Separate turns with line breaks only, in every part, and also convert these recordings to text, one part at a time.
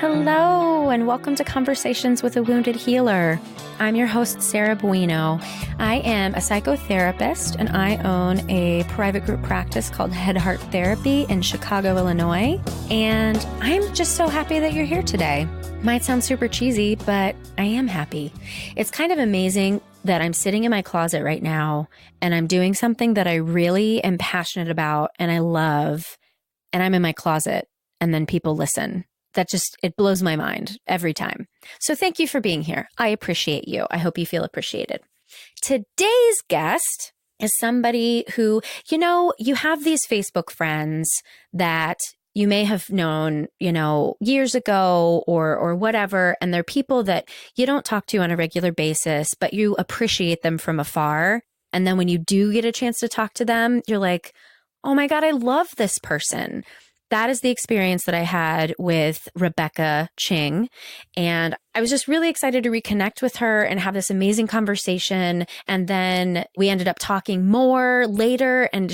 Hello, and welcome to Conversations with a Wounded Healer. I'm your host, Sarah Bueno. I am a psychotherapist, and I own a private group practice called Head Heart Therapy in Chicago, Illinois. And I'm just so happy that you're here today. Might sound super cheesy, but I am happy. It's kind of amazing that I'm sitting in my closet right now, and I'm doing something that I really am passionate about and I love, and I'm in my closet, and then people listen. It blows my mind every time. So thank you for being here. I appreciate you. I hope you feel appreciated. Today's guest is somebody who, you have these Facebook friends that you may have known, years ago or whatever, and they're people that you don't talk to on a regular basis, but you appreciate them from afar. And then when you do get a chance to talk to them, you're like, oh my God, I love this person. That is the experience that I had with Rebecca Ching. And I was just really excited to reconnect with her and have this amazing conversation. And then we ended up talking more later, and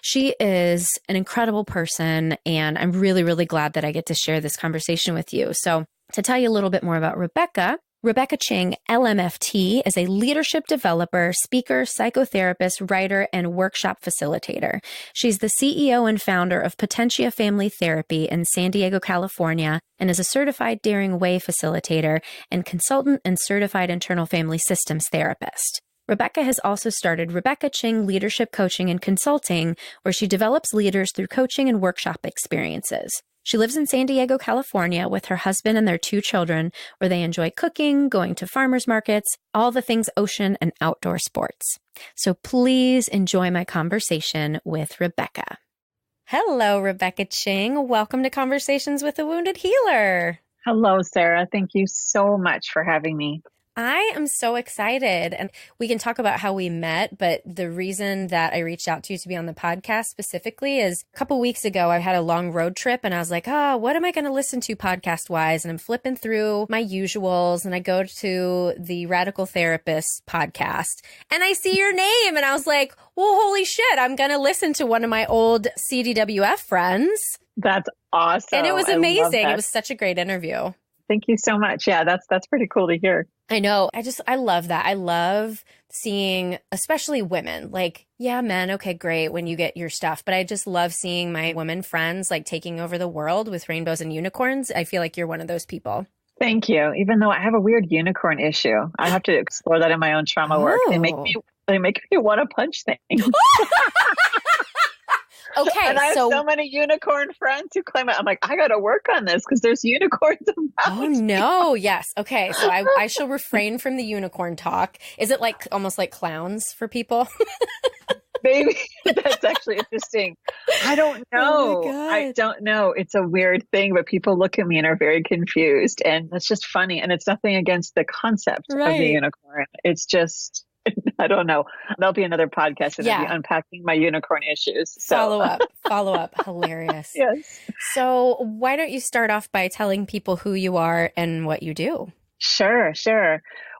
she is an incredible person. And I'm really, really glad that I get to share this conversation with you. So to tell you a little bit more about Rebecca Ching, LMFT, is a leadership developer, speaker, psychotherapist, writer, and workshop facilitator. She's the CEO and founder of Potentia Family Therapy in San Diego, California, and is a certified Daring Way facilitator and consultant and certified internal family systems therapist. Rebecca has also started Rebecca Ching Leadership Coaching and Consulting, where she develops leaders through coaching and workshop experiences. She lives in San Diego, California with her husband and their 2 children, where they enjoy cooking, going to farmers markets, all the things ocean and outdoor sports. So please enjoy my conversation with Rebecca. Hello, Rebecca Ching. Welcome to Conversations with a Wounded Healer.
Hello, Sarah. Thank you so much for having me.
I am so excited, and we can talk about how we met, but the reason that I reached out to you to be on the podcast specifically is a couple weeks ago, I had a long road trip and I was like, what am I going to listen to podcast wise? And I'm flipping through my usuals and I go to the Radical Therapist podcast and I see your name and I was like, well, holy shit, I'm going to listen to one of my old CDWF friends.
That's awesome.
And it was amazing. It was such a great interview.
Thank you so much. Yeah, that's pretty cool to hear.
I know. I love that. I love seeing, especially women, like, yeah, men, okay, great when you get your stuff. But I just love seeing my women friends like taking over the world with rainbows and unicorns. I feel like you're one of those people.
Thank you. Even though I have a weird unicorn issue, I have to explore that in my own trauma work. They make me want to punch things.
Okay,
and I have so many unicorn friends who claim it. I'm like, I got to work on this because there's unicorns around.
Oh, no. Yes. Okay. So I shall refrain from the unicorn talk. Is it like almost like clowns for people?
Maybe. That's actually interesting. I don't know.
Oh
I don't know. It's a weird thing, but people look at me and are very confused. And it's just funny. And it's nothing against the concept of the unicorn. It's just... I don't know. There'll be another podcast and I'll be unpacking my unicorn issues. So.
Follow up. Hilarious.
Yes.
So why don't you start off by telling people who you are and what you do?
Sure.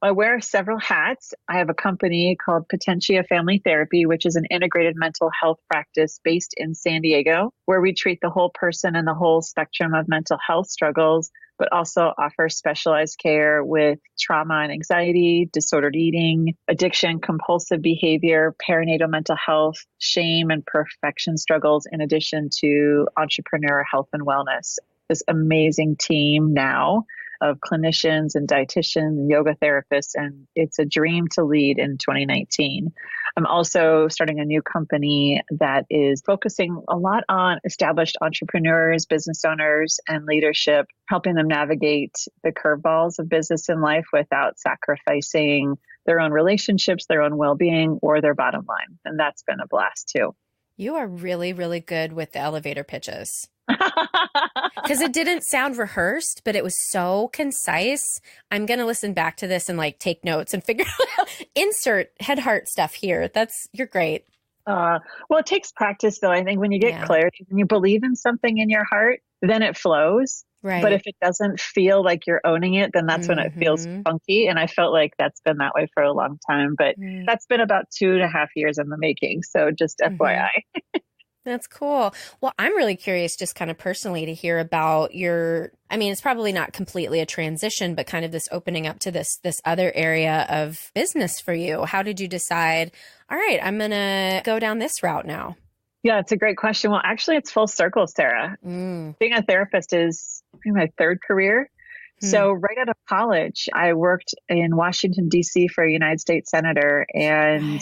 I wear several hats. I have a company called Potentia Family Therapy, which is an integrated mental health practice based in San Diego, where we treat the whole person and the whole spectrum of mental health struggles, but also offer specialized care with trauma and anxiety, disordered eating, addiction, compulsive behavior, perinatal mental health, shame and perfection struggles, in addition to entrepreneur health and wellness. This amazing team now of clinicians and dietitians and yoga therapists, and it's a dream to lead in 2019. I'm also starting a new company that is focusing a lot on established entrepreneurs, business owners, and leadership, helping them navigate the curveballs of business and life without sacrificing their own relationships, their own well-being, or their bottom line. And that's been a blast too.
You are really, really good with the elevator pitches. Because it didn't sound rehearsed, but it was so concise. I'm going to listen back to this and like take notes and figure out, insert head heart stuff here. You're great.
Well, it takes practice though. I think when you get clarity, when you believe in something in your heart, then it flows.
Right.
But if it doesn't feel like you're owning it, then that's when it feels funky. And I felt like that's been that way for a long time, but that's been about 2.5 years in the making. So just FYI.
That's cool. Well, I'm really curious just kind of personally to hear about it's probably not completely a transition, but kind of this opening up to this other area of business for you. How did you decide, all right, I'm going to go down this route now?
Yeah, it's a great question. Well, actually, it's full circle, Sarah. Being a therapist is my third career. So right out of college, I worked in Washington, D.C. for a United States senator and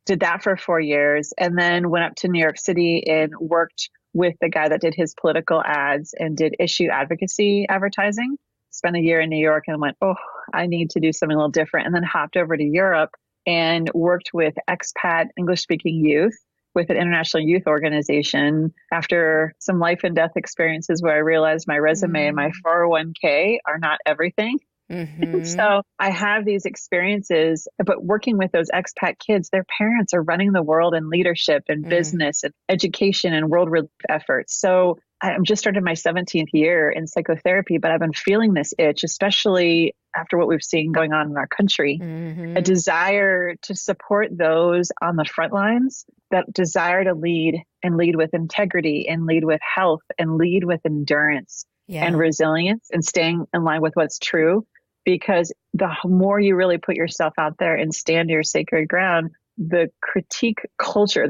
did that for 4 years, and then went up to New York City and worked with the guy that did his political ads and did issue advocacy advertising. Spent a year in New York and went, oh, I need to do something a little different. And then hopped over to Europe and worked with expat English-speaking youth with an international youth organization after some life and death experiences where I realized my resume and my 401k are not everything. So I have these experiences, but working with those expat kids, their parents are running the world in leadership and business and education and world relief efforts. So I'm just started my 17th year in psychotherapy, but I've been feeling this itch, especially after what we've seen going on in our country, a desire to support those on the front lines, that desire to lead and lead with integrity and lead with health and lead with endurance and resilience and staying in line with what's true. Because the more you really put yourself out there and stand your sacred ground, the critic culture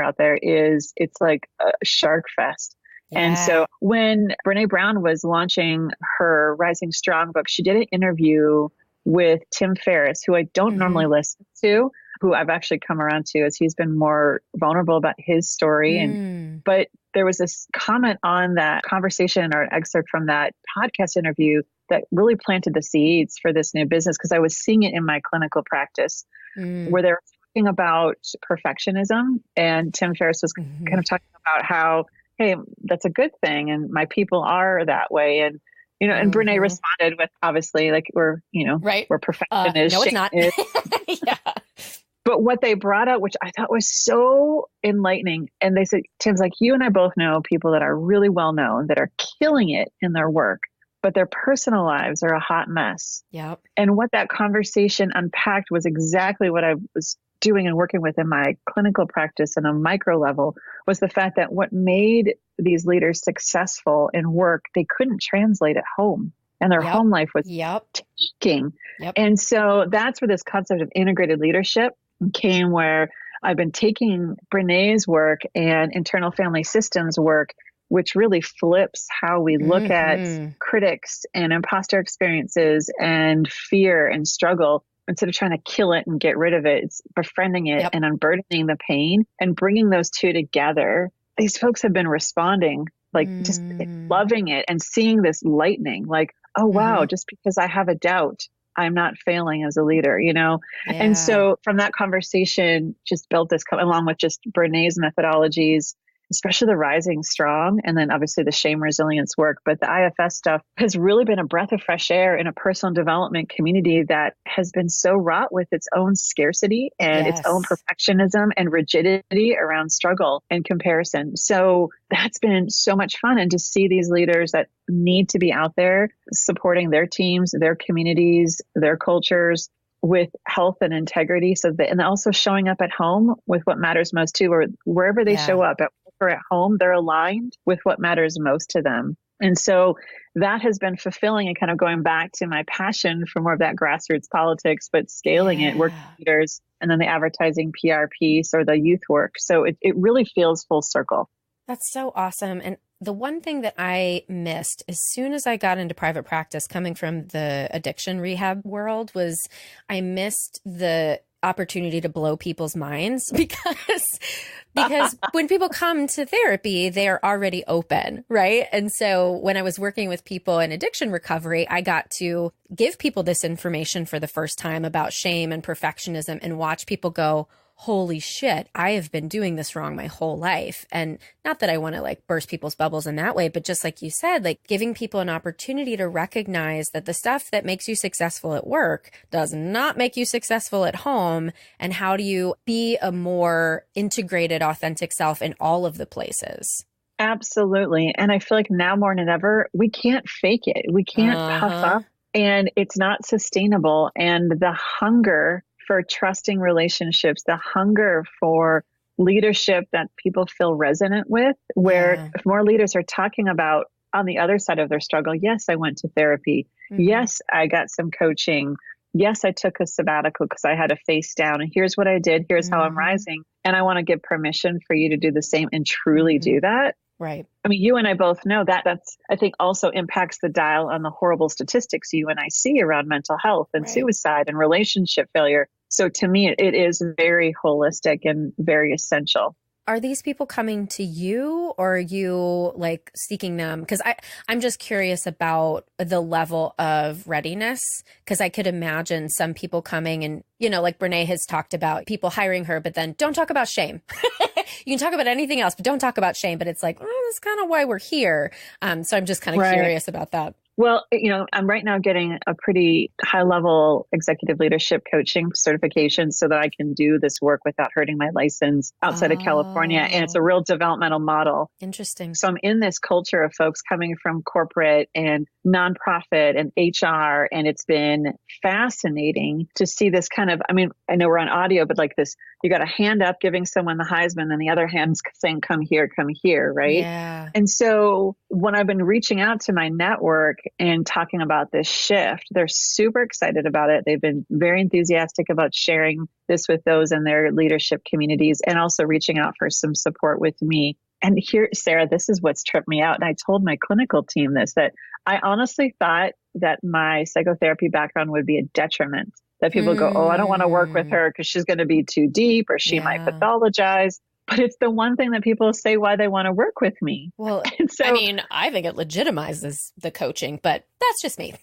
out there it's like a shark fest. And so when Brene Brown was launching her Rising Strong book, she did an interview with Tim Ferriss, who I don't normally listen to, who I've actually come around to as he's been more vulnerable about his story. But there was this comment on that conversation or an excerpt from that podcast interview that really planted the seeds for this new business, because I was seeing it in my clinical practice where they were talking about perfectionism. And Tim Ferriss was kind of talking about how, hey, that's a good thing. And my people are that way. And, and Brene responded with, obviously, like we're perfectionists.
No, it's not.
But what they brought out, which I thought was so enlightening, and they said, Tim's like, you and I both know people that are really well known, that are killing it in their work, but their personal lives are a hot mess.
Yep.
And what that conversation unpacked was exactly what I was doing and working with in my clinical practice on a micro level, was the fact that what made these leaders successful in work, they couldn't translate at home. And their home life was taking. And so that's where this concept of integrated leadership came, where I've been taking Brené's work and internal family systems work, which really flips how we look at critics and imposter experiences and fear and struggle. Instead of trying to kill it and get rid of it, it's befriending it and unburdening the pain and bringing those two together. These folks have been responding, like just loving it and seeing this lightning, like, oh, wow, just because I have a doubt, I'm not failing as a leader, And so from that conversation, just built this along with just Brené's methodologies, especially the Rising Strong, and then obviously the shame resilience work. But the IFS stuff has really been a breath of fresh air in a personal development community that has been so wrought with its own scarcity and its own perfectionism and rigidity around struggle and comparison. So that's been so much fun. And to see these leaders that need to be out there supporting their teams, their communities, their cultures with health and integrity. And also showing up at home with what matters most too, or wherever they show up, at work or at home, they're aligned with what matters most to them. And so that has been fulfilling and kind of going back to my passion for more of that grassroots politics, but scaling it, working with leaders, and then the advertising PR piece or the youth work. So it really feels full circle.
That's so awesome. And the one thing that I missed as soon as I got into private practice, coming from the addiction rehab world, was I missed the opportunity to blow people's minds because when people come to therapy, they are already open, right? And so when I was working with people in addiction recovery, I got to give people this information for the first time about shame and perfectionism and watch people go, holy shit, I have been doing this wrong my whole life. And not that I want to like burst people's bubbles in that way, but just like you said, like giving people an opportunity to recognize that the stuff that makes you successful at work does not make you successful at home. And how do you be a more integrated, authentic self in all of the places?
Absolutely. And I feel like now more than ever, we can't fake it. We can't puff up, and it's not sustainable. And the hunger for trusting relationships, the hunger for leadership that people feel resonant with, where if more leaders are talking about on the other side of their struggle, yes, I went to therapy. Yes, I got some coaching. Yes, I took a sabbatical because I had a face down, and here's what I did. Here's how I'm rising. And I want to give permission for you to do the same and truly do that.
Right.
I mean, you and I both know that that's, I think, also impacts the dial on the horrible statistics you and I see around mental health and suicide and relationship failure. So to me, it is very holistic and very essential.
Are these people coming to you, or are you like seeking them? Because I'm just curious about the level of readiness, because I could imagine some people coming and, you know, like Brene has talked about people hiring her, but then don't talk about shame. You can talk about anything else, but don't talk about shame. But it's like, oh, that's kind of why we're here. So I'm just kind of curious about that.
Well, you know, I'm right now getting a pretty high level executive leadership coaching certification so that I can do this work without hurting my license outside of California. And it's a real developmental model.
Interesting.
So I'm in this culture of folks coming from corporate and nonprofit and HR. And it's been fascinating to see this kind of, I mean, I know we're on audio, but like this, you got a hand up giving someone the Heisman and the other hand's saying, come here, right?
Yeah.
And so when I've been reaching out to my network and talking about this shift, they're super excited about it. They've been very enthusiastic about sharing this with those in their leadership communities and also reaching out for some support with me. And here, Sarah, this is what's tripped me out. And I told my clinical team this, that I honestly thought that my psychotherapy background would be a detriment. That people go, oh, I don't want to work with her because she's going to be too deep or she might pathologize. But it's the one thing that people say why they want to work with me.
Well, so, I mean, I think it legitimizes the coaching, but that's just me.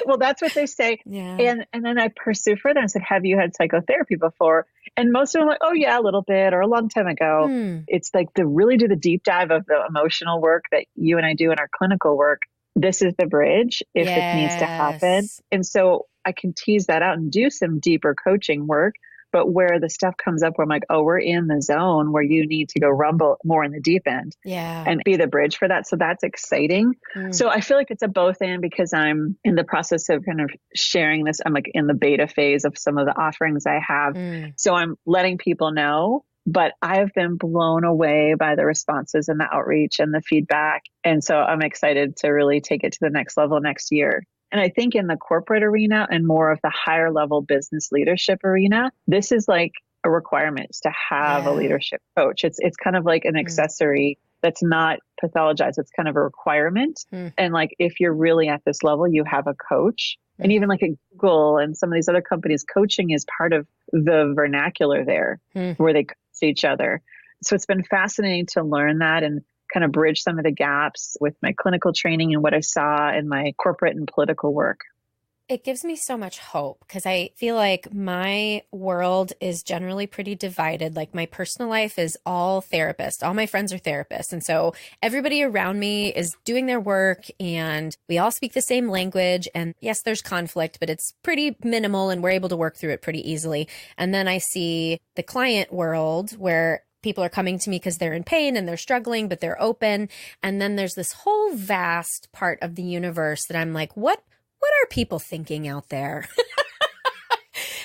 Well, that's what they say.
Yeah.
And then I pursued further and said, have you had psychotherapy before? And most of them are like, oh, yeah, a little bit or a long time ago. It's like to really do the deep dive of the emotional work that you and I do in our clinical work. This is the bridge if it needs to happen. And so I can tease that out and do some deeper coaching work. But where the stuff comes up where I'm like, oh, we're in the zone where you need to go rumble more in the deep end and be the bridge for that. So that's exciting. So I feel like it's a both and because I'm in the process of kind of sharing this. I'm like in the beta phase of some of the offerings I have. So I'm letting people know, but I've been blown away by the responses and the outreach and the feedback. And so I'm excited to really take it to the next level next year. And I think in the corporate arena and more of the higher level business leadership arena, this is like a requirement to have a leadership coach. It's kind of like an accessory that's not pathologized. It's kind of a requirement. And like, if you're really at this level, you have a coach. And even like at Google and some of these other companies, coaching is part of the vernacular there where they see each other. So it's been fascinating to learn that and kind of bridge some of the gaps with my clinical training and what I saw in my corporate and political work.
It gives me so much hope because I feel like my world is generally pretty divided. Like my personal life is all therapists. All my friends are therapists. And so everybody around me is doing their work and we all speak the same language. And yes, there's conflict, but it's pretty minimal and we're able to work through it pretty easily. And then I see the client world where people are coming to me because they're in pain and they're struggling, but they're open. And then there's this whole vast part of the universe that I'm like, what are people thinking out there?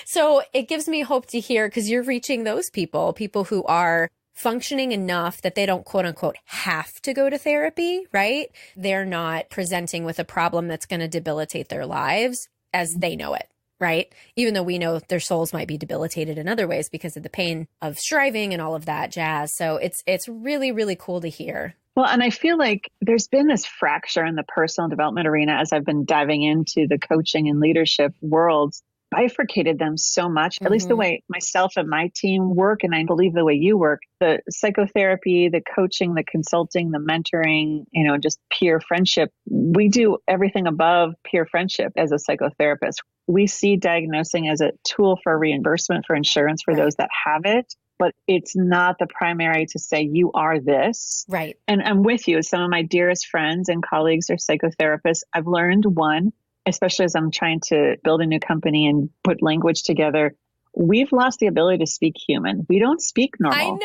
So it gives me hope to hear because you're reaching those people who are functioning enough that they don't quote unquote have to go to therapy, right? They're not presenting with a problem that's going to debilitate their lives as they know it. Right? Even though we know their souls might be debilitated in other ways because of the pain of striving and all of that jazz. So it's really, really cool to hear.
Well, and I feel like there's been this fracture in the personal development arena as I've been diving into the coaching and leadership worlds, bifurcated them so much, at least the way myself and my team work. And I believe the way you work, the psychotherapy, the coaching, the consulting, the mentoring, you know, just peer friendship. We do everything above peer friendship as a psychotherapist. We see diagnosing as a tool for reimbursement for insurance for those that have it, but it's not the primary to say you are this.
Right.
And I'm with you. Some of my dearest friends and colleagues are psychotherapists. I've learned one, especially as I'm trying to build a new company and put language together. We've lost the ability to speak human. We don't speak normal.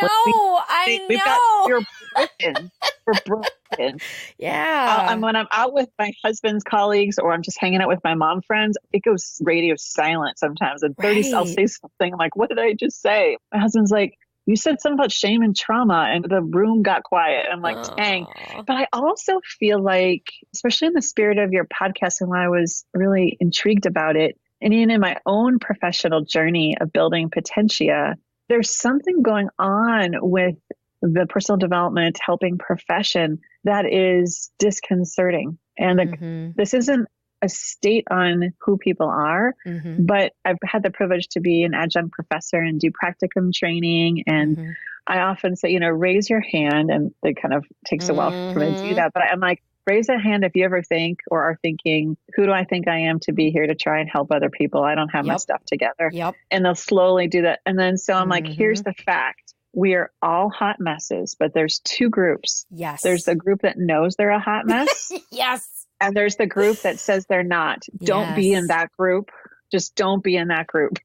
I know.
We're broken. We're broken.
Yeah.
And when I'm out with my husband's colleagues or I'm just hanging out with my mom friends, it goes radio silent sometimes. And 30, I'll say something. I'm like, what did I just say? My husband's like, you said something about shame and trauma, and the room got quiet. I'm like, dang.
Aw.
But I also feel like, especially in the spirit of your podcast and why I was really intrigued about it, and even in my own professional journey of building Potentia, there's something going on with the personal development helping profession that is disconcerting. And this isn't a state on who people are, but I've had the privilege to be an adjunct professor and do practicum training. And I often say, raise your hand, and it kind of takes a while for me to do that. But I'm like, raise a hand if you ever think or are thinking, who do I think I am to be here to try and help other people? I don't have my stuff together. And they'll slowly do that. And then, so I'm like, here's the fact. We are all hot messes, but there's two groups.
Yes.
There's the group that knows they're a hot mess.
Yes.
And there's the group that says they're not. Don't be in that group. Just don't be in that group.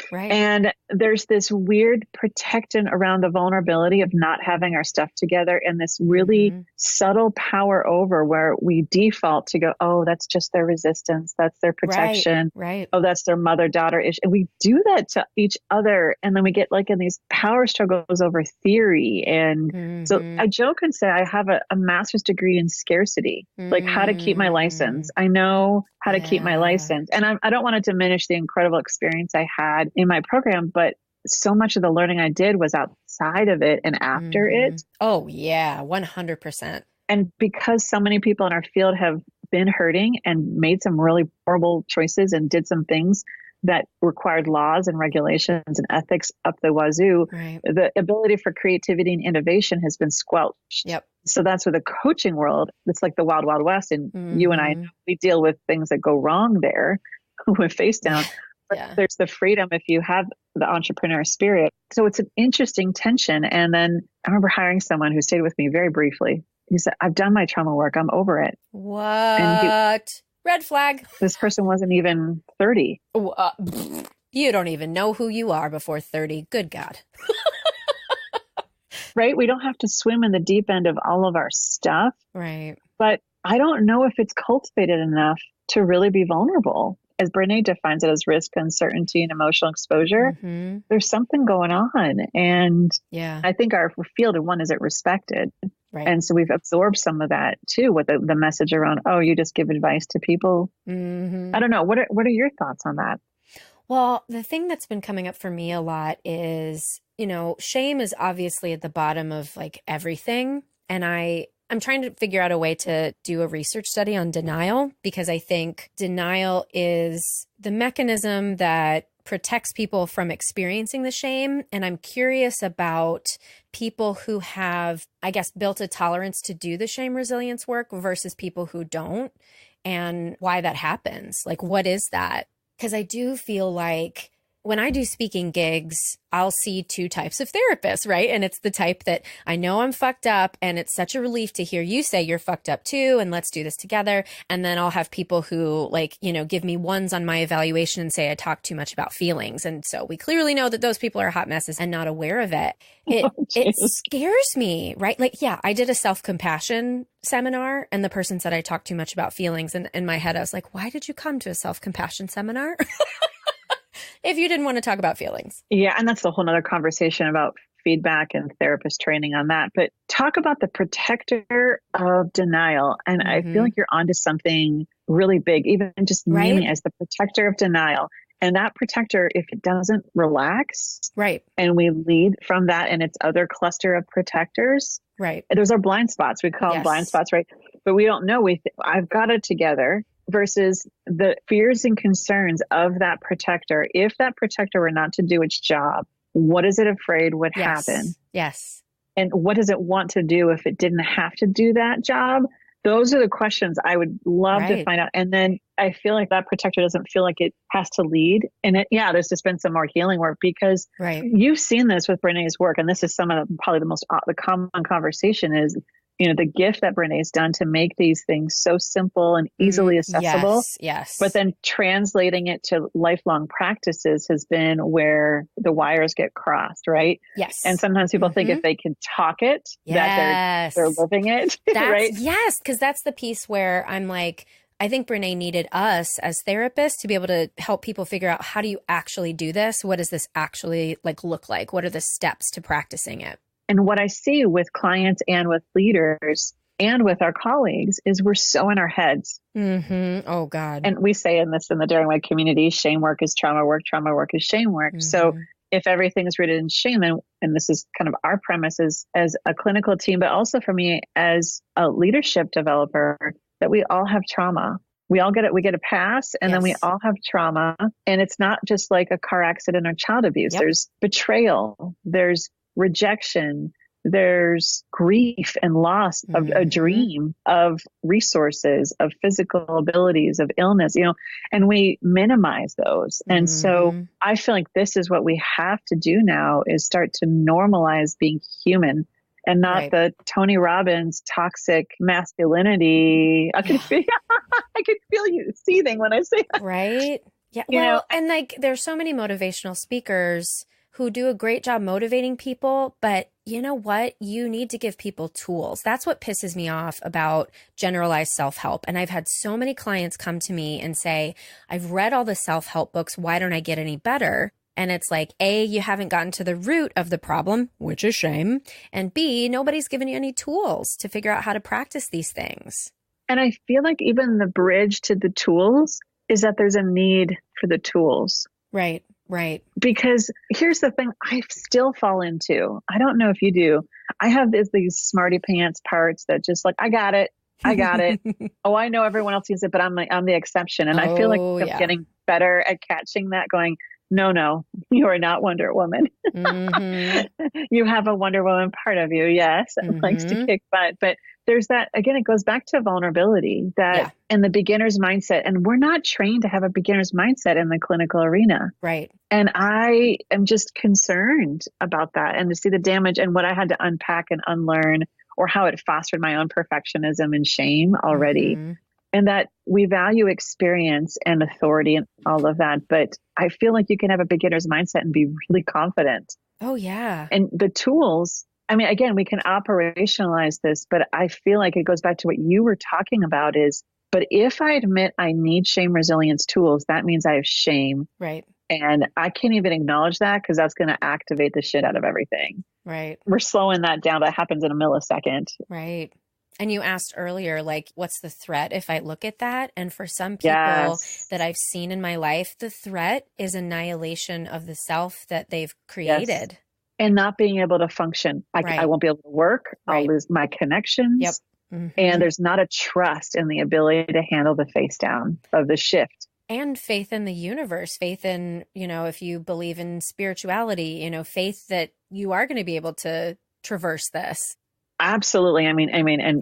Right.
And there's this weird protection around the vulnerability of not having our stuff together, and this really subtle power over where we default to go, oh, that's just their resistance. That's their protection.
Right.
Oh, that's their mother-daughter issue. And we do that to each other. And then we get like in these power struggles over theory. And so I joke and say I have a master's degree in scarcity, like how to keep my license. I know how to keep my license. And I don't want to diminish the incredible experience I had in my program, but so much of the learning I did was outside of it and after it.
Oh yeah, 100%.
And because so many people in our field have been hurting and made some really horrible choices and did some things that required laws and regulations and ethics up the wazoo, the ability for creativity and innovation has been squelched. So that's where the coaching world, it's like the wild, wild west. And you and I, we deal with things that go wrong there with face down. But there's the freedom if you have the entrepreneur spirit. So it's an interesting tension. And then I remember hiring someone who stayed with me very briefly. He said, I've done my trauma work. I'm over it.
What? And red flag.
This person wasn't even 30.
You don't even know who you are before 30. Good God.
Right? We don't have to swim in the deep end of all of our stuff.
Right.
But I don't know if it's cultivated enough to really be vulnerable. As Brene defines it as risk, uncertainty, and emotional exposure, there's something going on. And I think our field of one is it respected. Right. And so we've absorbed some of that too, with the message around, oh, you just give advice to people. I don't know. What are your thoughts on that?
Well, the thing that's been coming up for me a lot is, shame is obviously at the bottom of like everything. And I'm trying to figure out a way to do a research study on denial, because I think denial is the mechanism that protects people from experiencing the shame. And I'm curious about people who have, I guess, built a tolerance to do the shame resilience work versus people who don't, and why that happens. Like, what is that? Because I do feel like when I do speaking gigs, I'll see two types of therapists, right? And it's the type that I know I'm fucked up, and it's such a relief to hear you say you're fucked up too, and let's do this together. And then I'll have people who give me ones on my evaluation and say I talk too much about feelings. And so we clearly know that those people are hot messes and not aware of it. It scares me, right? I did a self-compassion seminar, and the person said I talk too much about feelings. And in my head, I was like, why did you come to a self-compassion seminar? If you didn't want to talk about feelings. Yeah.
And that's a whole nother conversation about feedback and therapist training on that. But talk about the protector of denial. And I feel like you're onto something really big, even just naming as the protector of denial. And that protector, if it doesn't relax, and we lead from that and its other cluster of protectors, those are blind spots. We call them blind spots, right? But we don't know. I've got it together. Versus the fears and concerns of that protector. If that protector were not to do its job, what is it afraid would happen?
Yes.
And what does it want to do if it didn't have to do that job? Those are the questions I would love to find out. And then I feel like that protector doesn't feel like it has to lead. And there's just been some more healing work, because you've seen this with Brene's work. And this is some of probably the common conversation is, the gift that Brene's done to make these things so simple and easily accessible.
Yes.
But then translating it to lifelong practices has been where the wires get crossed, right?
Yes.
And sometimes people think if they can talk it, that they're living it, right?
Yes, because that's the piece where I'm like, I think Brene needed us as therapists to be able to help people figure out, how do you actually do this? What does this actually look like? What are the steps to practicing it?
And what I see with clients and with leaders and with our colleagues is we're so in our heads.
Mm-hmm. Oh, God.
And we say in the Daring Way community, shame work is trauma work is shame work.
Mm-hmm.
So if everything is rooted in shame, and this is kind of our premise as a clinical team, but also for me as a leadership developer, that we all have trauma. We all get it. We get a pass, and then we all have trauma. And it's not just like a car accident or child abuse. There's betrayal. There's rejection. There's grief and loss of a dream, of resources, of physical abilities, of illness, and we minimize those. And so I feel like this is what we have to do now, is start to normalize being human and not the Tony Robbins toxic masculinity. I can feel you seething when I say that.
Right. Yeah. Well, and there's so many motivational speakers who do a great job motivating people, but you know what? You need to give people tools. That's what pisses me off about generalized self-help. And I've had so many clients come to me and say, I've read all the self-help books. Why don't I get any better? And it's like, A, you haven't gotten to the root of the problem, which is shame. And B, nobody's given you any tools to figure out how to practice these things.
And I feel like even the bridge to the tools is that there's a need for the tools.
Right. Right.
Because here's the thing I still fall into. I don't know if you do. I have these smarty pants parts that just I got it. Oh, I know everyone else uses it, but I'm the exception. And I feel like I'm getting better at catching that, going, no, you are not Wonder Woman. You have a Wonder Woman part of you. Yes. That likes to kick butt. But there's that, again, it goes back to vulnerability, that in the beginner's mindset, and we're not trained to have a beginner's mindset in the clinical arena.
Right.
And I am just concerned about that, and to see the damage and what I had to unpack and unlearn, or how it fostered my own perfectionism and shame already. And that we value experience and authority and all of that. But I feel like you can have a beginner's mindset and be really confident.
Oh, yeah.
And the tools, I mean, again, we can operationalize this, but I feel like it goes back to what you were talking about but if I admit I need shame resilience tools, that means I have shame.
Right.
And I can't even acknowledge that, because that's going to activate the shit out of everything.
Right.
We're slowing that down. That happens in a millisecond.
Right. And you asked earlier, what's the threat if I look at that? And for some people that I've seen in my life, the threat is annihilation of the self that they've created.
Yes. And not being able to function. I won't be able to work. I'll lose my connections.
Yep.
And there's not a trust in the ability to handle the face down of the shift.
And faith in the universe, faith in, if you believe in spirituality, faith that you are going to be able to traverse this.
Absolutely. I mean,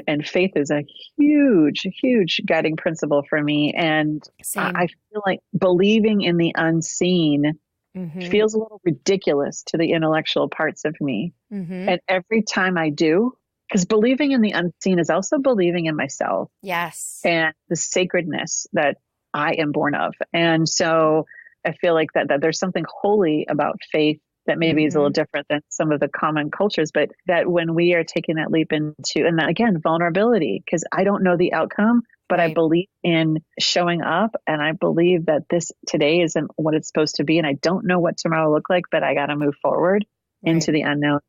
and faith is a huge, huge guiding principle for me. And I feel like believing in the unseen feels a little ridiculous to the intellectual parts of me. And every time I do, because believing in the unseen is also believing in myself.
Yes.
And the sacredness that I am born of. And so I feel like that there's something holy about faith that maybe is a little different than some of the common cultures, but that when we are taking that leap into, and that, again, vulnerability, because I don't know the outcome, but I believe in showing up, and I believe that this today isn't what it's supposed to be. And I don't know what tomorrow will look like, but I got to move forward into the unknown.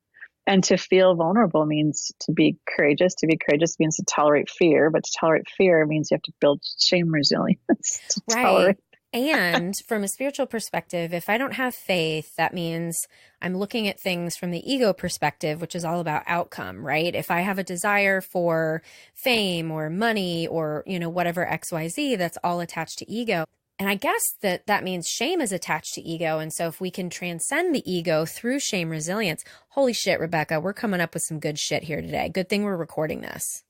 And to feel vulnerable means to be courageous. To be courageous means to tolerate fear, but to tolerate fear means you have to build shame resilience to tolerate.
And from a spiritual perspective, if I don't have faith, that means I'm looking at things from the ego perspective, which is all about outcome, right? If I have a desire for fame or money or, whatever XYZ, that's all attached to ego. And I guess that means shame is attached to ego. And so if we can transcend the ego through shame resilience, holy shit, Rebecca, we're coming up with some good shit here today. Good thing we're recording this.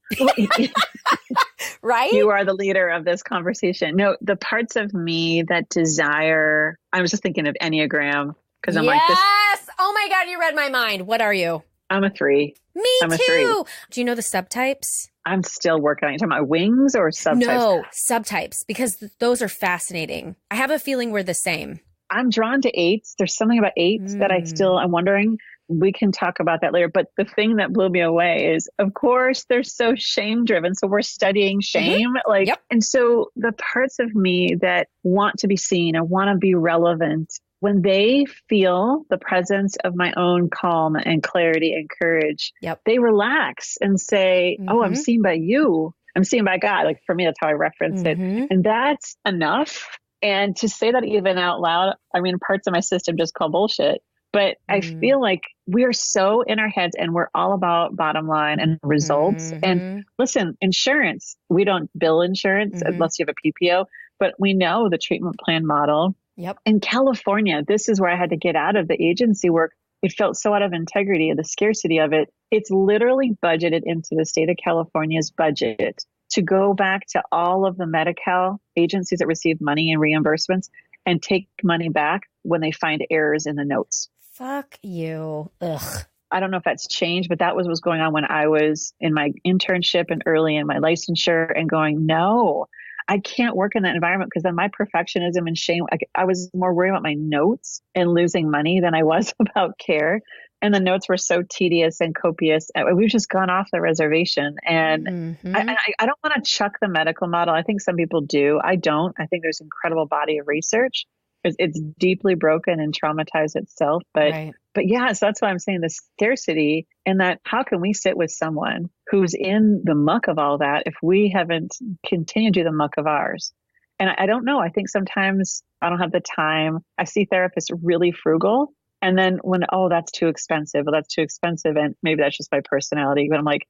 Right?
You are the leader of this conversation. No, the parts of me that desire, I was just thinking of Enneagram, because I'm like this.
Yes. Oh my God, you read my mind. What are you?
I'm a 3.
I'm too. 3. Do you know the subtypes?
I'm still working on it. You're talking about wings or subtypes?
No, subtypes, because those are fascinating. I have a feeling we're the same.
I'm drawn to 8s. There's something about 8s that I'm wondering, we can talk about that later. But the thing that blew me away is, of course, they're so shame driven. So we're studying shame.
Yep.
And so the parts of me that want to be seen and want to be relevant, when they feel the presence of my own calm and clarity and courage, they relax and say, oh, I'm seen by you. I'm seen by God. Like for me, that's how I reference it. And that's enough. And to say that even out loud, I mean, parts of my system just call bullshit. But I feel like we are so in our heads and we're all about bottom line and results. And listen, insurance, we don't bill insurance unless you have a PPO, but we know the treatment plan model. In California, this is where I had to get out of the agency work. It felt so out of integrity, the scarcity of it. It's literally budgeted into the state of California's budget to go back to all of the Medi-Cal agencies that receive money and reimbursements and take money back when they find errors in the notes.
Fuck you. Ugh.
I don't know if that's changed, but that was what was going on when I was in my internship and early in my licensure and going, no, I can't work in that environment because then my perfectionism and shame, I was more worried about my notes and losing money than I was about care. And the notes were so tedious and copious. We've just gone off the reservation. And I don't want to chuck the medical model. I think some people do. I don't. I think there's an incredible body of research. It's deeply broken and traumatized itself. But yeah, so that's why I'm saying the scarcity and that how can we sit with someone who's in the muck of all that if we haven't continued to do the muck of ours? And I don't know. I think sometimes I don't have the time. I see therapists really frugal. And then when, oh, that's too expensive. Well, that's too expensive. And maybe that's just my personality. But I'm like,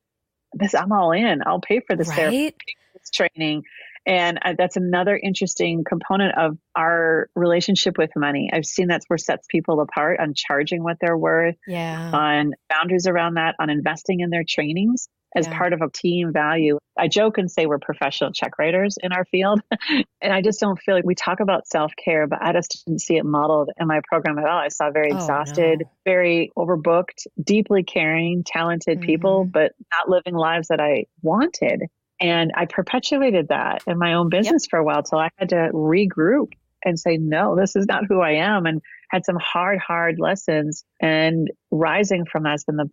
I'm all in. I'll pay for this therapy, pay for this training. And that's another interesting component of our relationship with money. I've seen that's where sets people apart on charging what they're worth, on boundaries around that, on investing in their trainings as part of a team value. I joke and say we're professional check writers in our field. And I just don't feel like we talk about self-care, but I just didn't see it modeled in my program at all. I saw very exhausted, very overbooked, deeply caring, talented people, but not living lives that I wanted. And I perpetuated that in my own business for a while till I had to regroup and say, no, this is not who I am. And had some hard lessons. And rising from that's been the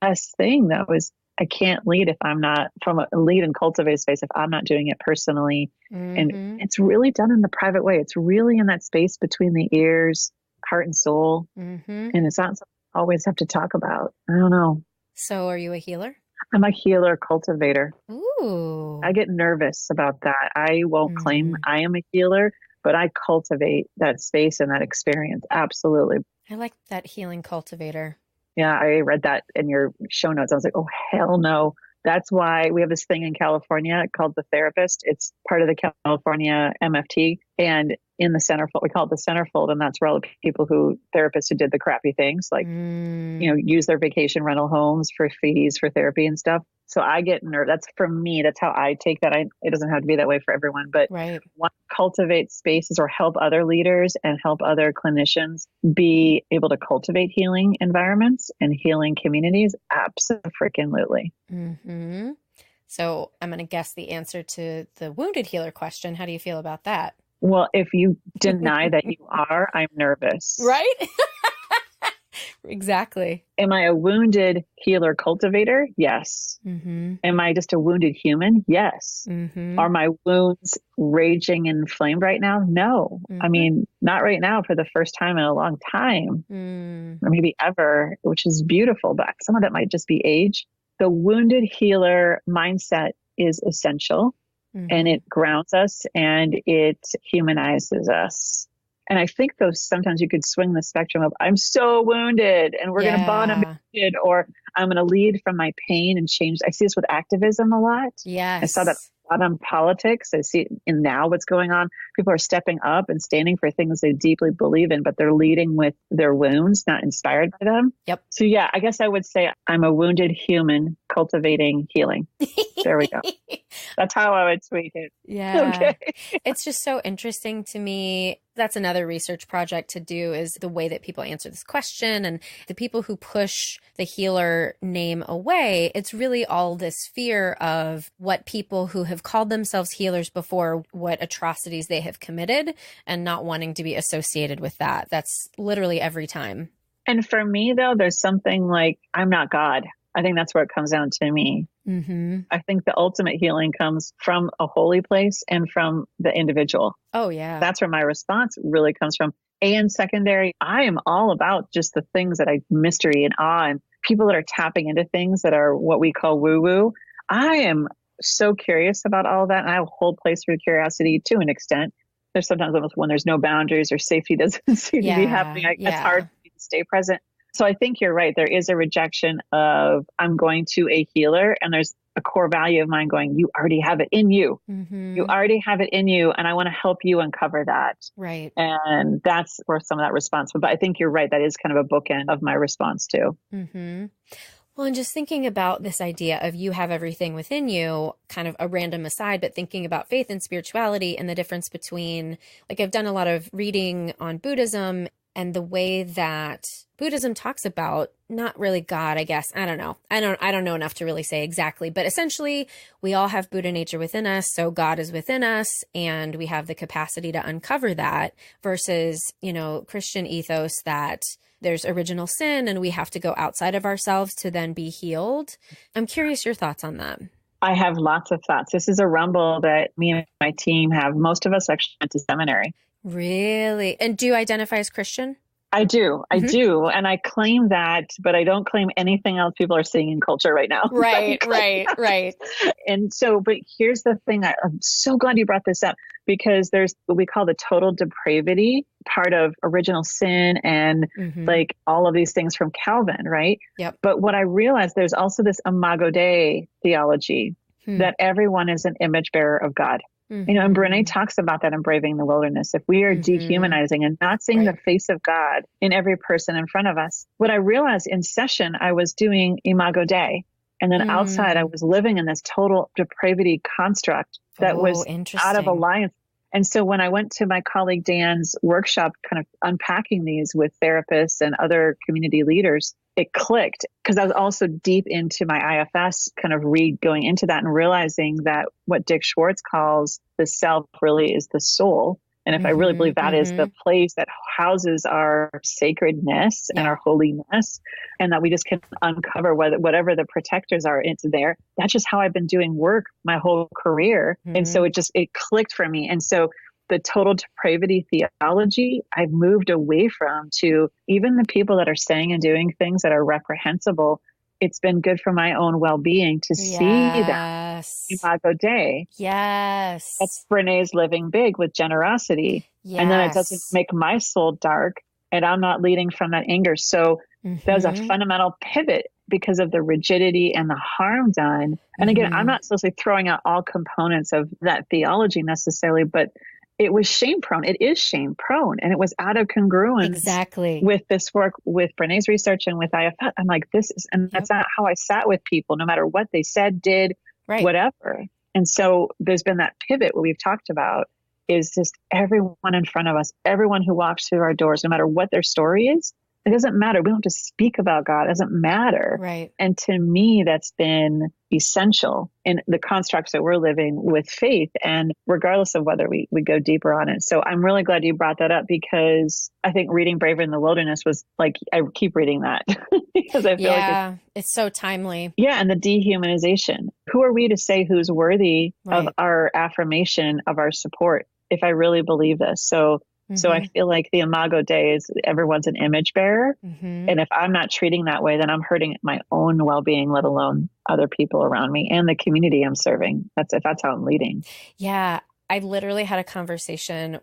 best thing. That was, I can't lead if I'm not from a lead and cultivate space if I'm not doing it personally. And it's really done in the private way. It's really in that space between the ears, heart and soul. And it's not something I always have to talk about. I don't know.
So are you a healer?
I'm a healer cultivator.
Ooh.
I get nervous about that. I won't claim I am a healer, but I cultivate that space and that experience. Absolutely.
I like that healing cultivator.
Yeah, I read that in your show notes. I was like, oh, hell no. That's why we have this thing in California called the Therapist. It's part of the California MFT. And in the centerfold, we call it the centerfold. And that's where all the people therapists who did the crappy things, like, use their vacation rental homes for fees for therapy and stuff. So I get nervous. That's for me. That's how I take that. It doesn't have to be that way for everyone, but want to cultivate spaces or help other leaders and help other clinicians be able to cultivate healing environments and healing communities. Absolutely.
So I'm going to guess the answer to the wounded healer question. How do you feel about that?
Well, if you deny that you are, I'm nervous.
Right? Exactly.
Am I a wounded healer cultivator? Yes. Am I just a wounded human? Yes. Are my wounds raging and inflamed right now? No. I mean, not right now for the first time in a long time, or maybe ever, which is beautiful, but some of that might just be age. The wounded healer mindset is essential. And it grounds us and it humanizes us. And I think those sometimes you could swing the spectrum of I'm so wounded and we're going to bond wounded, or I'm going to lead from my pain and change. I see this with activism a lot.
Yes.
I saw that a lot on politics. I see it in now what's going on. People are stepping up and standing for things they deeply believe in, but they're leading with their wounds, not inspired by them. So yeah, I guess I would say I'm a wounded human cultivating healing. There we go. That's how I would tweak it.
Yeah. Okay. It's just so interesting to me. That's another research project to do, is the way that people answer this question, and the people who push the healer name away. It's really all this fear of what people who have called themselves healers before, what atrocities they have committed, and not wanting to be associated with that. That's literally every time.
And for me, though, there's something like, I'm not God. I think that's where it comes down to me.
Mm-hmm.
I think the ultimate healing comes from a holy place and from the individual.
Oh, yeah.
That's where my response really comes from. And secondary, I am all about just the things that mystery and awe, and people that are tapping into things that are what we call woo-woo. I am so curious about all that. And I have a whole place for curiosity to an extent. There's sometimes almost when there's no boundaries or safety doesn't seem to be happening. It's hard for me to stay present. So I think you're right. There is a rejection of, I'm going to a healer, and there's a core value of mine going, you already have it in you.
Mm-hmm.
You already have it in you. And I want to help you uncover that.
Right.
And that's where some of that response. But I think you're right. That is kind of a bookend of my response too.
Mm-hmm. Well, and just thinking about this idea of you have everything within you, kind of a random aside, but thinking about faith and spirituality and the difference between, like, I've done a lot of reading on Buddhism and the way that Buddhism talks about not really God, I guess. I don't know. I don't know enough to really say exactly, but essentially we all have Buddha nature within us. So God is within us, and we have the capacity to uncover that, versus, Christian ethos that there's original sin and we have to go outside of ourselves to then be healed. I'm curious your thoughts on that.
I have lots of thoughts. This is a rumble that me and my team have. Most of us actually went to seminary.
Really? And do you identify as Christian?
I do. I do. And I claim that, but I don't claim anything else people are seeing in culture right now.
Right.
And so, but here's the thing. I'm so glad you brought this up, because there's what we call the total depravity part of original sin and like all of these things from Calvin, right?
Yep.
But what I realized, there's also this Imago Dei theology that everyone is an image bearer of God. And Brené talks about that in Braving the Wilderness. If we are dehumanizing and not seeing the face of God in every person in front of us, what I realized in session, I was doing Imago Dei. And then outside, I was living in this total depravity construct that was out of alliance. And so when I went to my colleague Dan's workshop, kind of unpacking these with therapists and other community leaders, it clicked, because I was also deep into my IFS kind of going into that and realizing that what Dick Schwartz calls the self really is the soul. And if I really believe that is the place that houses our sacredness and our holiness, and that we just can uncover whatever the protectors are into there, that's just how I've been doing work my whole career. And so it clicked for me. And so the total depravity theology, I've moved away from, to even the people that are saying and doing things that are reprehensible. It's been good for my own well-being to see that Imago Dei.
Yes.
That's Brené's living big with generosity. Yes. And then it doesn't make my soul dark, and I'm not leading from that anger. So there's a fundamental pivot because of the rigidity and the harm done. And again, I'm not supposed to be throwing out all components of that theology necessarily, but it was shame prone. It is shame prone. And it was out of congruence with this work, with Brené's research and with IFS. I'm like, that's not how I sat with people, no matter what they said, did, whatever. And so there's been that pivot, what we've talked about, is just everyone in front of us, everyone who walks through our doors, no matter what their story is, it doesn't matter. We don't have to speak about God. It doesn't matter.
Right.
And to me, that's been essential in the constructs that we're living with faith, and regardless of whether we go deeper on it. So I'm really glad you brought that up, because I think reading Braver in the Wilderness was like, I keep reading that because I feel like
it's so timely.
Yeah. And the dehumanization. Who are we to say who's worthy of our affirmation, of our support, if I really believe this? So I feel like the Imago Dei is everyone's an image bearer. And if I'm not treating that way, then I'm hurting my own well-being, let alone other people around me and the community I'm serving. That's how I'm leading.
Yeah. I literally had a conversation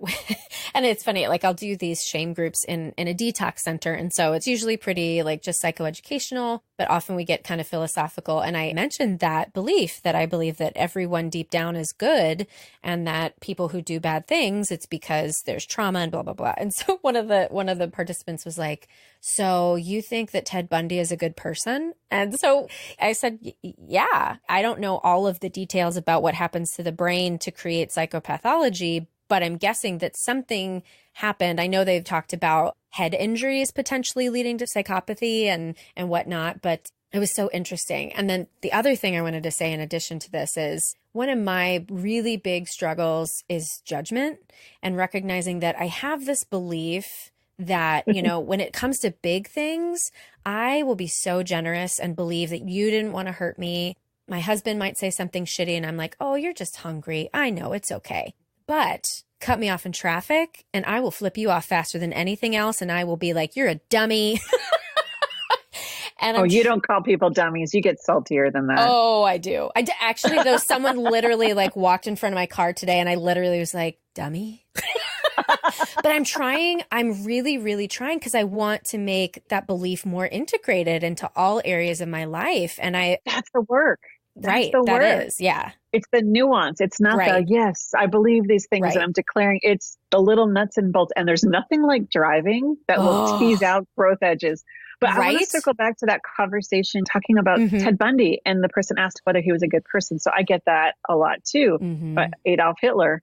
and it's funny, like I'll do these shame groups in a detox center. And so it's usually pretty like just psychoeducational, but often we get kind of philosophical. And I mentioned that belief that I believe that everyone deep down is good, and that people who do bad things, it's because there's trauma and blah, blah, blah. And so one of the participants was like, so you think that Ted Bundy is a good person? And so I said, yeah, I don't know all of the details about what happens to the brain to create psychopathology, but I'm guessing that something happened. I know they've talked about head injuries potentially leading to psychopathy and whatnot, but it was so interesting. And then the other thing I wanted to say in addition to this is one of my really big struggles is judgment, and recognizing that I have this belief that, when it comes to big things, I will be so generous and believe that you didn't want to hurt me. My husband might say something shitty and I'm like, oh, you're just hungry. I know, it's okay. But cut me off in traffic and I will flip you off faster than anything else. And I will be like, you're a dummy. And
you don't call people dummies. You get saltier than that.
Oh, I do. Actually, though, someone literally like walked in front of my car today and I literally was like, dummy. But I'm trying. I'm really, really trying because I want to make that belief more integrated into all areas of my life. And
that's the work.
That's the work. That is. Yeah.
It's the nuance. It's not the, yes, I believe these things and I'm declaring. It's the little nuts and bolts. And there's nothing like driving that will tease out growth edges. But I want to circle back to that conversation talking about Ted Bundy, and the person asked whether he was a good person. So I get that a lot too. But Adolf Hitler,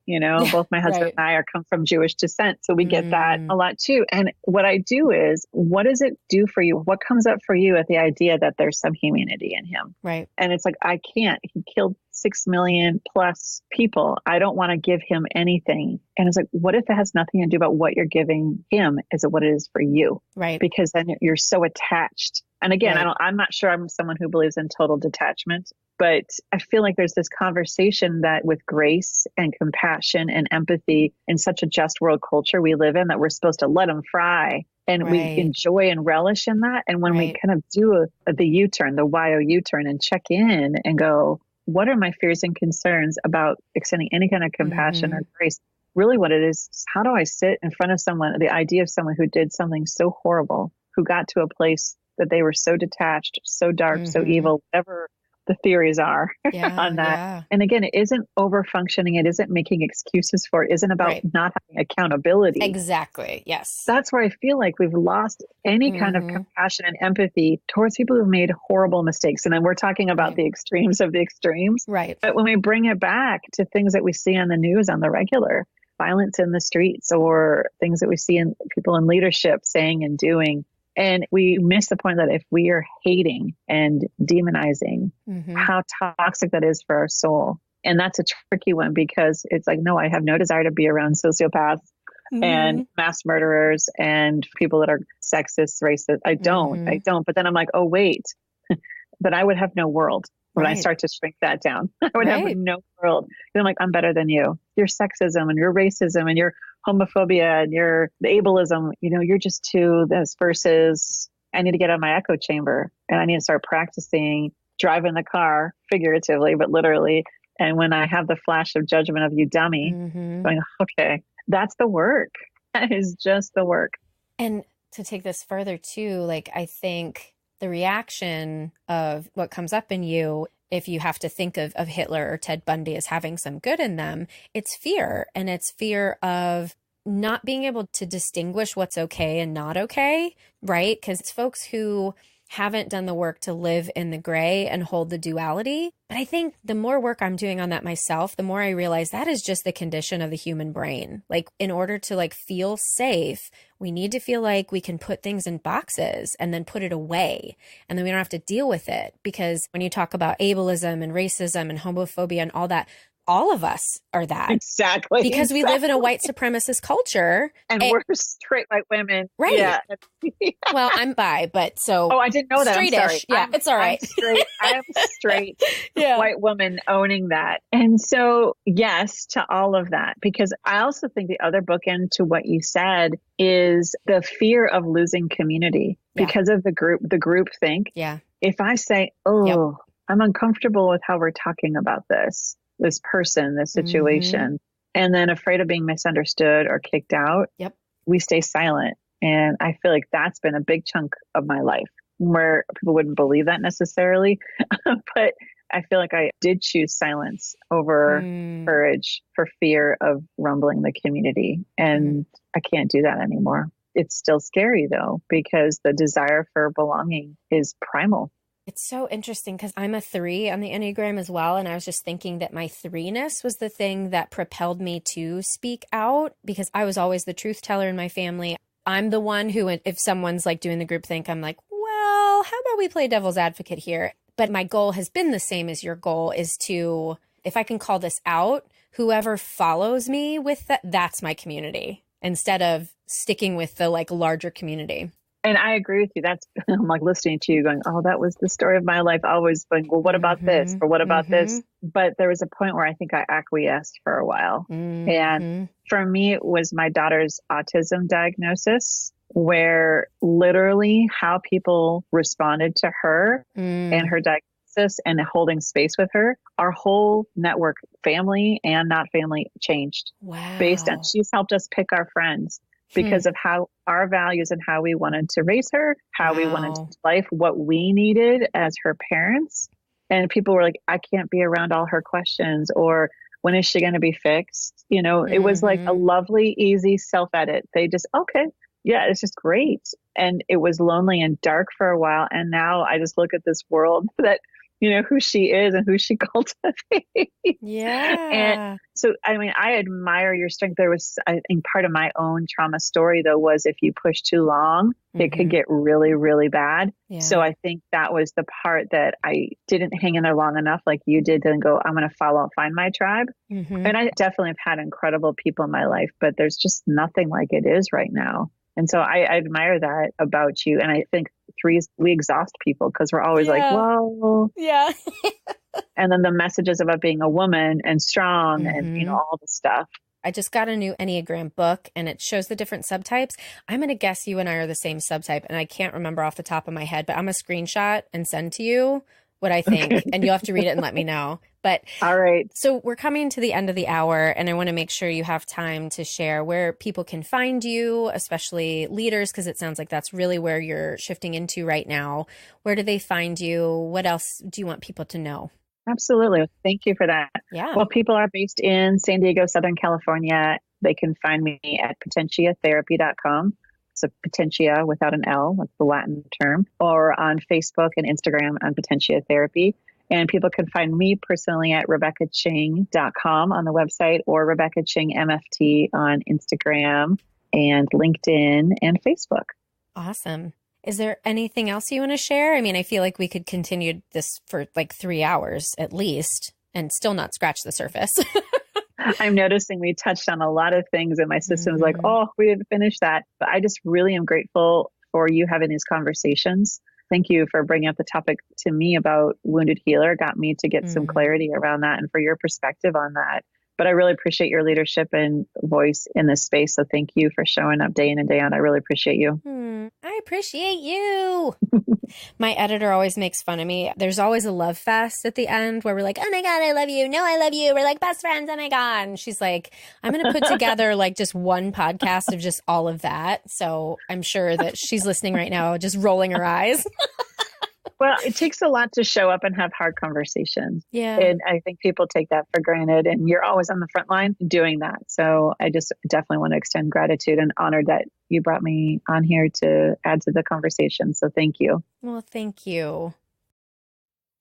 both my husband and I come from Jewish descent. So we get that a lot too. And what I do is, what does it do for you? What comes up for you at the idea that there's some humanity in him?
Right.
And it's like, I can't. He killed 6 million plus people. I don't want to give him anything. And it's like, what if it has nothing to do about what you're giving him? Is it what it is for you?
Right.
Because then you're so attached. And again, I'm not sure I'm someone who believes in total detachment, but I feel like there's this conversation that with grace and compassion and empathy in such a just world culture we live in, that we're supposed to let them fry. And we enjoy and relish in that. And when we kind of do the U-turn, the YO U-turn, and check in and go, what are my fears and concerns about extending any kind of compassion or grace? Really what it is, how do I sit in front of someone, the idea of someone who did something so horrible, who got to a place that they were so detached, so dark, so evil, whatever the theories are on that. Yeah. And again, it isn't over functioning. It isn't making excuses for it. Isn't about not having accountability.
Exactly. Yes.
That's where I feel like we've lost any kind of compassion and empathy towards people who've made horrible mistakes. And then we're talking about the extremes of the extremes.
Right.
But when we bring it back to things that we see on the news on the regular, violence in the streets, or things that we see in people in leadership saying and doing, and we miss the point that if we are hating and demonizing, how toxic that is for our soul. And that's a tricky one, because it's like, no, I have no desire to be around sociopaths and mass murderers and people that are sexist, racist. I don't. But then I'm like, oh, wait, but I would have no world when I start to shrink that down. I would have no world. And I'm like, I'm better than you. Your sexism and your racism and your homophobia and your the ableism, you're just too this, versus I need to get out of my echo chamber and I need to start practicing driving the car, figuratively, but literally. And when I have the flash of judgment of you dummy, going, okay, that's the work. That is just the work.
And to take this further too, like, I think the reaction of what comes up in you, if you have to think of Hitler or Ted Bundy as having some good in them, it's fear. And it's fear of not being able to distinguish what's okay and not okay, right? Because it's folks who haven't done the work to live in the gray and hold the duality. But I think the more work I'm doing on that myself, the more I realize that is just the condition of the human brain. Like, in order to feel safe, we need to feel like we can put things in boxes and then put it away. And then we don't have to deal with it. Because when you talk about ableism and racism and homophobia and all that, all of us are that.
Exactly.
Because we live in a white supremacist culture.
And we're straight white women.
Right.
Yeah.
Well, I'm bi, but so.
Oh, I didn't know that.
Straight-ish.
I'm sorry.
Yeah, it's all right.
I'm straight white woman owning that. And so, yes, to all of that, because I also think the other bookend to what you said is the fear of losing community because of the group think.
Yeah.
If I say, I'm uncomfortable with how we're talking about this person, this situation, and then afraid of being misunderstood or kicked out, we stay silent. And I feel like that's been a big chunk of my life where people wouldn't believe that necessarily. But I feel like I did choose silence over courage for fear of rumbling the community. And I can't do that anymore. It's still scary though, because the desire for belonging is primal.
It's so interesting because I'm a 3 on the Enneagram as well. And I was just thinking that my 3-ness was the thing that propelled me to speak out, because I was always the truth teller in my family. I'm the one who, if someone's doing the group think, I'm like, well, how about we play devil's advocate here? But my goal has been the same as your goal, is to, if I can call this out, whoever follows me with that, that's my community. instead of sticking with the like larger community.
And I agree with you. I'm like listening to you going, oh, that was the story of my life. I always think, well, what about this? Or what about this? But there was a point where I think I acquiesced for a while. And for me, it was my daughter's autism diagnosis, where literally how people responded to her and her diagnosis and holding space with her, our whole network, family and not family, changed.
Wow.
Based on, she's helped us pick our friends because of how our values and how we wanted to raise her, how we wanted to life, what we needed as her parents. And people were like, I can't be around all her questions, or when is she going to be fixed? You know, it was like a lovely, easy self-edit. They just, okay, yeah, it's just great. And it was lonely and dark for a while. And now I just look at this world that, you know, who she is and who she cultivates.
Yeah.
And so, I mean, I admire your strength. There was, I think part of my own trauma story though, was if you push too long, it could get really, really bad. Yeah. So I think that was the part that I didn't hang in there long enough, like you did, to go, I'm going to find my tribe. And I definitely have had incredible people in my life, but there's just nothing like it is right now. And so I admire that about you. And I think we exhaust people because we're always like, well, and then the messages about being a woman and strong and, you know, all the stuff.
I just got a new Enneagram book and it shows the different subtypes. I'm going to guess you and I are the same subtype, and I can't remember off the top of my head, but I'm going to screenshot and send to you what I think, and you'll have to read it and let me know. But
all right.
So we're coming to the end of the hour, and I want to make sure you have time to share where people can find you, especially leaders, because it sounds like that's really where you're shifting into right now. Where do they find you? What else do you want people to know?
Absolutely. Thank you for that.
Yeah.
Well, people are based in San Diego, Southern California. They can find me at potentiatherapy.com. So Potentia without an L, that's the Latin term, or on Facebook and Instagram on Potentia Therapy. And people can find me personally at RebeccaChing.com on the website, or Rebecca Ching MFT on Instagram and LinkedIn and Facebook.
Awesome. Is there anything else you want to share? I mean, I feel like we could continue this for like 3 hours at least and still not scratch the surface.
I'm noticing we touched on a lot of things and my system's like, oh, we didn't finish that. But I just really am grateful for you having these conversations. Thank you for bringing up the topic to me about wounded healer. Got me to get some clarity around that and for your perspective on that. But I really appreciate your leadership and voice in this space. So thank you for showing up day in and day out. I really appreciate you.
I appreciate you. My editor always makes fun of me. There's always a love fest at the end where we're like, oh my God, I love you. No, I love you. We're like best friends. Oh my God. And she's like, I'm going to put together like just one podcast of just all of that. So I'm sure that she's listening right now, just rolling her eyes.
Well, it takes a lot to show up and have hard conversations.
Yeah.
And I think people take that for granted, and you're always on the front line doing that. So I just definitely want to extend gratitude and honor that you brought me on here to add to the conversation. So thank you.
Well, thank you.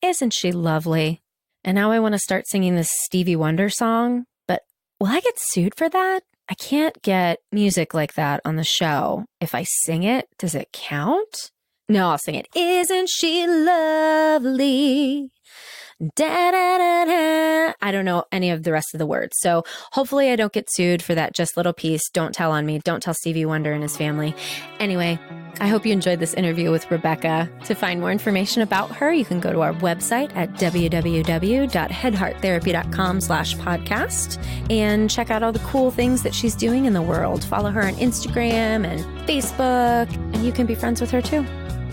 Isn't she lovely? And now I want to start singing this Stevie Wonder song, but will I get sued for that? I can't get music like that on the show. If I sing it, does it count? No, I'll sing it. Isn't she lovely? Da, da, da, da. I don't know any of the rest of the words. So hopefully I don't get sued for that just little piece. Don't tell on me. Don't tell Stevie Wonder and his family. Anyway, I hope you enjoyed this interview with Rebecca. To find more information about her, you can go to our website at www.headhearttherapy.com/podcast and check out all the cool things that she's doing in the world. Follow her on Instagram and Facebook, and you can be friends with her too.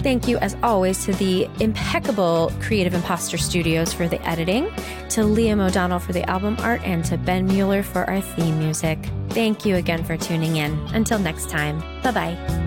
Thank you, as always, to the impeccable Creative Imposter Studios for the editing, to Liam O'Donnell for the album art, and to Ben Mueller for our theme music. Thank you again for tuning in. Until next time, bye-bye.